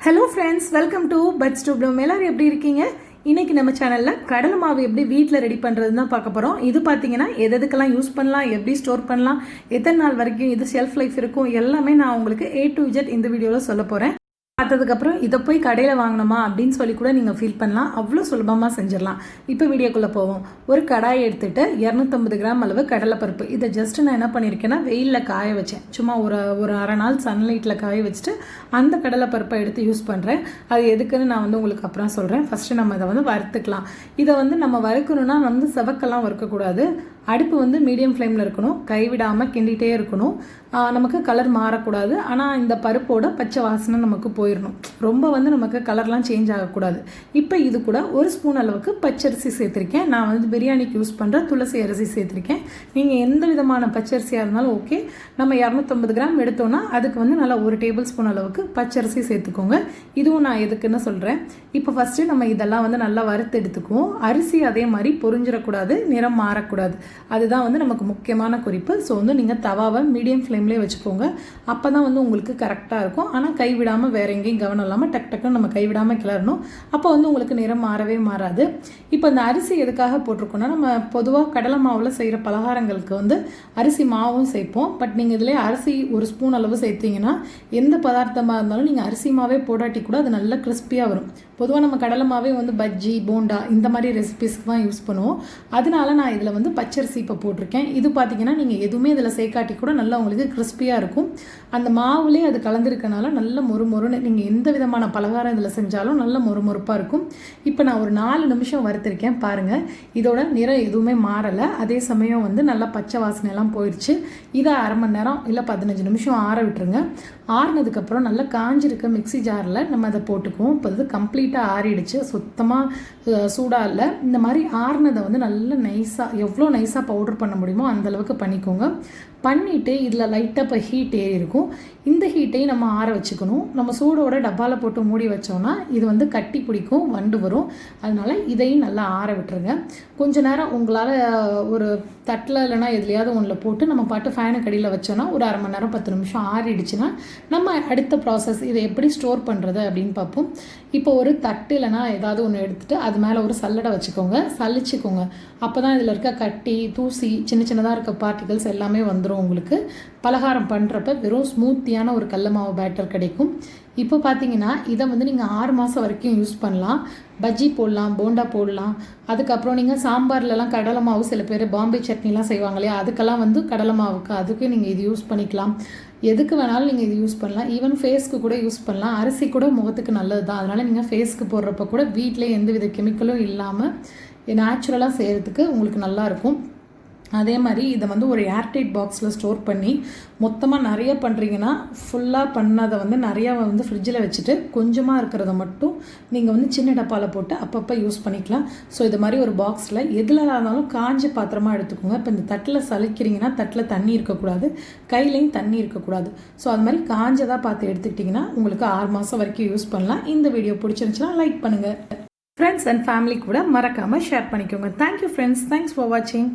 Hello friends, welcome to buds to bloom. எல்லாரும் எப்படி இருக்கீங்க? இன்னைக்கு நம்ம சேனலில் கடலை மாவு எப்படி வீட்டில் ரெடி பண்ணுறதுன்னு தான் பார்க்க போகிறோம். இது பார்த்தீங்கன்னா எதுக்கெல்லாம் யூஸ் பண்ணலாம், எப்படி ஸ்டோர் பண்ணலாம், எத்தனை நாள் வரைக்கும் இது ஷெல்ஃப் லைஃப் இருக்கும், எல்லாமே நான் உங்களுக்கு A to Z இந்த வீடியோவில் சொல்ல போகிறேன். பார்த்ததுக்கப்புறம் இதை போய் கடையில் வாங்கணுமா அப்படின்னு சொல்லி கூட நீங்கள் ஃபீல் பண்ணலாம். அவ்வளோ சுலபமாக செஞ்சிடலாம். இப்போ வீடியோக்குள்ளே போவோம். ஒரு கடாயை எடுத்துகிட்டு 250 கிராம் அளவு கடலைப்பருப்பு, இதை ஜஸ்ட்டு நான் என்ன பண்ணியிருக்கேன்னா வெயிலில் காய வச்சேன். சும்மா ஒரு அரை நாள் சன்லைட்டில் காய வச்சுட்டு அந்த கடலைப்பருப்பை எடுத்து யூஸ் பண்ணுறேன். அது எதுக்குன்னு நான் உங்களுக்கு அப்புறம் சொல்கிறேன். ஃபஸ்ட்டு நம்ம இதை வறுத்துக்கலாம். இதை நம்ம வறுக்கணுன்னா செவக்கெல்லாம் வறுக்கக்கூடாது. அடுப்பு மீடியம் ஃப்ளேமில் இருக்கணும். கைவிடாமல் கிண்டிகிட்டே இருக்கணும். நமக்கு கலர் மாறக்கூடாது. ஆனால் இந்த பருப்போட பச்சை வாசனை நமக்கு போயிடணும். ரொம்ப நமக்கு கலர்லாம் சேஞ்ச் ஆகக்கூடாது. இப்போ இது கூட 1 ஸ்பூன் அளவுக்கு பச்சரிசி சேர்த்துருக்கேன். நான் பிரியாணிக்கு யூஸ் பண்ணுற துளசி அரிசி சேர்த்துருக்கேன். நீங்கள் எந்த விதமான பச்சரிசியாக இருந்தாலும் ஓகே. நம்ம 250 கிராம் எடுத்தோன்னா அதுக்கு நல்லா 1 டேபிள் ஸ்பூன் அளவுக்கு பச்சரிசி சேர்த்துக்கோங்க. இதுவும் நான் எதுக்குன்னு சொல்கிறேன். இப்போ ஃபஸ்ட்டு நம்ம இதெல்லாம் நல்லா வறுத்து எடுத்துக்குவோம். அரிசி அதே மாதிரி பொரிஞ்சிடக்கூடாது, நிறம் மாறக்கூடாது. அதுதான் நமக்கு முக்கியமான குறிப்பு. ஸோ நீங்கள் தவாவை மீடியம் ஃப்ளேம்லேயே வச்சுக்கோங்க. அப்போ தான் உங்களுக்கு கரெக்டாக இருக்கும். ஆனால் கைவிடாமல் வேற எங்கேயும் கவனம் இல்லாமல் டக் டக்குன்னு நம்ம கைவிடாமல் கிளறணும். அப்போ உங்களுக்கு நிறம் மாறவே மாறாது. இப்போ இந்த அரிசி எதுக்காக போட்டிருக்கோன்னா, நம்ம பொதுவாக கடலை மாவில் செய்கிற பலகாரங்களுக்கு அரிசி மாவும் சேர்ப்போம். பட் நீங்கள் இதிலே அரிசி 1 ஸ்பூன் அளவு சேர்த்திங்கன்னா எந்த பதார்த்தமாக இருந்தாலும் நீங்கள் அரிசி மாவே போடாட்டி கூட அது நல்லா கிறிஸ்பியாக வரும். பொதுவாக நம்ம கடலை மாவே பஜ்ஜி, போண்டா இந்த மாதிரி ரெசிபிஸ்க்கு தான் யூஸ் பண்ணுவோம். அதனால நான் இதில் பச்சரிசி இப்போ போட்டிருக்கேன். இது பார்த்தீங்கன்னா நீங்கள் எதுவுமே இதில் சேர்க்காட்டி கூட நல்லா உங்களுக்கு கிறிஸ்பியாக இருக்கும். அந்த மாவுலேயே அது கலந்துருக்கனால நல்ல மொறுமொறுன்னு நீங்கள் எந்த விதமான பலகாரம் இதில் செஞ்சாலும் நல்ல மொறுமொறுப்பாக இருக்கும். இப்போ நான் ஒரு 4 நிமிஷம் வறுத்திருக்கேன் பாருங்கள். இதோட நிறம் எதுவுமே மாறலை. அதே சமயம் நல்லா பச்சை வாசனையெல்லாம் போயிடுச்சு. இதை அரை மணி நேரம் இல்லை 15 நிமிஷம் ஆற விட்டுருங்க. ஆறினதுக்கப்புறம் நல்லா காஞ்சிருக்க மிக்சி ஜாரில் நம்ம அதை போட்டுக்குவோம். இப்போ இது கம்ப்ளீட்டாக ஆறிடுச்சு. சுத்தமாக சூடாக இல்லை. இந்த மாதிரி ஆறினதை நல்லா நைஸாக, எவ்வளோ நைஸாக பவுடர் பண்ண முடியுமோ அந்தளவுக்கு பண்ணிக்கோங்க. பண்ணிவிட்டு இதில் லைட்டாக இப்போ ஹீட் ஏறி இருக்கும். இந்த ஹீட்டையும் நம்ம ஆற வச்சுக்கணும். நம்ம சூடோட டப்பாவில் போட்டு மூடி வச்சோன்னா இது கட்டி பிடிக்கும், வண்டு வரும். அதனால் இதையும் நல்லா ஆற விட்டுருங்க. கொஞ்ச நேரம் உங்களால் ஒரு தட்டில் இல்லைனா எதுலையாவது ஒன்றில் போட்டு நம்ம பாட்டு ஃபேனுக்கு அடியில் வச்சோன்னா ஒரு அரை மணி நேரம் 10 நிமிஷம் ஆறிடுச்சுன்னா நம்ம அடுத்த ப்ராசஸ் இதை எப்படி ஸ்டோர் பண்ணுறது அப்படின்னு பார்ப்போம். இப்போ ஒரு தட்டு இல்லைனா ஏதாவது ஒன்று எடுத்துகிட்டு அது மேலே ஒரு சல்லடை வச்சுக்கோங்க, சலிச்சுக்கோங்க. அப்போ தான் இதில் இருக்க கட்டி, தூசி, சின்ன சின்னதாக இருக்க பார்ட்டிகல்ஸ் எல்லாமே வந்துடும். உங்களுக்கு பலகாரம் பண்ணுறப்ப வெறும் ஸ்மூத்தியான ஒரு கடலை மாவு பேட்டர் கிடைக்கும். இப்போ பார்த்தீங்கன்னா இதை நீங்கள் 6 மாதம் வரைக்கும் யூஸ் பண்ணலாம். பஜ்ஜி போடலாம், போண்டா போடலாம். அதுக்கப்புறம் நீங்கள் சாம்பார்லலாம் கடலை மாவு, சில பேர் பாம்பே சட்னிலாம் செய்வாங்க இல்லையா, அதுக்கெல்லாம் கடலை மாவுக்கு அதுக்கு நீங்கள் இது யூஸ் பண்ணிக்கலாம். எதுக்கு வேணாலும் நீங்கள் இது யூஸ் பண்ணலாம். ஈவன் ஃபேஸ்க்கு கூட யூஸ் பண்ணலாம். அரிசி கூட முகத்துக்கு நல்லது தான். அதனால் நீங்கள் ஃபேஸ்க்கு போடுறப்ப கூட வீட்டிலே எந்த வித கெமிக்கலும் இல்லாமல் நேச்சுரலாக செய்கிறதுக்கு உங்களுக்கு நல்லாயிருக்கும். அதே மாதிரி இதை ஒரு ஏர்டைட் பாக்ஸில் ஸ்டோர் பண்ணி மொத்தமாக நிறைய பண்ணுறீங்கன்னா ஃபுல்லாக பண்ணதை நிறையா ஃப்ரிட்ஜில் வச்சுட்டு கொஞ்சமாக இருக்கிறத மட்டும் நீங்கள் சின்ன டப்பாவில் போட்டு அப்பப்போ யூஸ் பண்ணிக்கலாம். ஸோ இது மாதிரி ஒரு பாக்ஸில் எதில் இருந்தாலும் காஞ்ச பாத்திரமாக எடுத்துக்கோங்க. இப்போ இந்த தட்டில் சலிக்கிறீங்கன்னா தட்டில் தண்ணி இருக்கக்கூடாது, கையிலையும் தண்ணி இருக்கக்கூடாது. ஸோ அது மாதிரி காஞ்சதாக பார்த்து எடுத்துக்கிட்டிங்கன்னா உங்களுக்கு 6 மாதம் வரைக்கும் யூஸ் பண்ணலாம். இந்த வீடியோ பிடிச்சிருந்துச்சுன்னா லைக் பண்ணுங்கள். ஃப்ரெண்ட்ஸ் அண்ட் ஃபேமிலி கூட மறக்காமல் ஷேர் பண்ணிக்கோங்க. Thank you friends. தேங்க்ஸ் ஃபார் வாட்சிங்.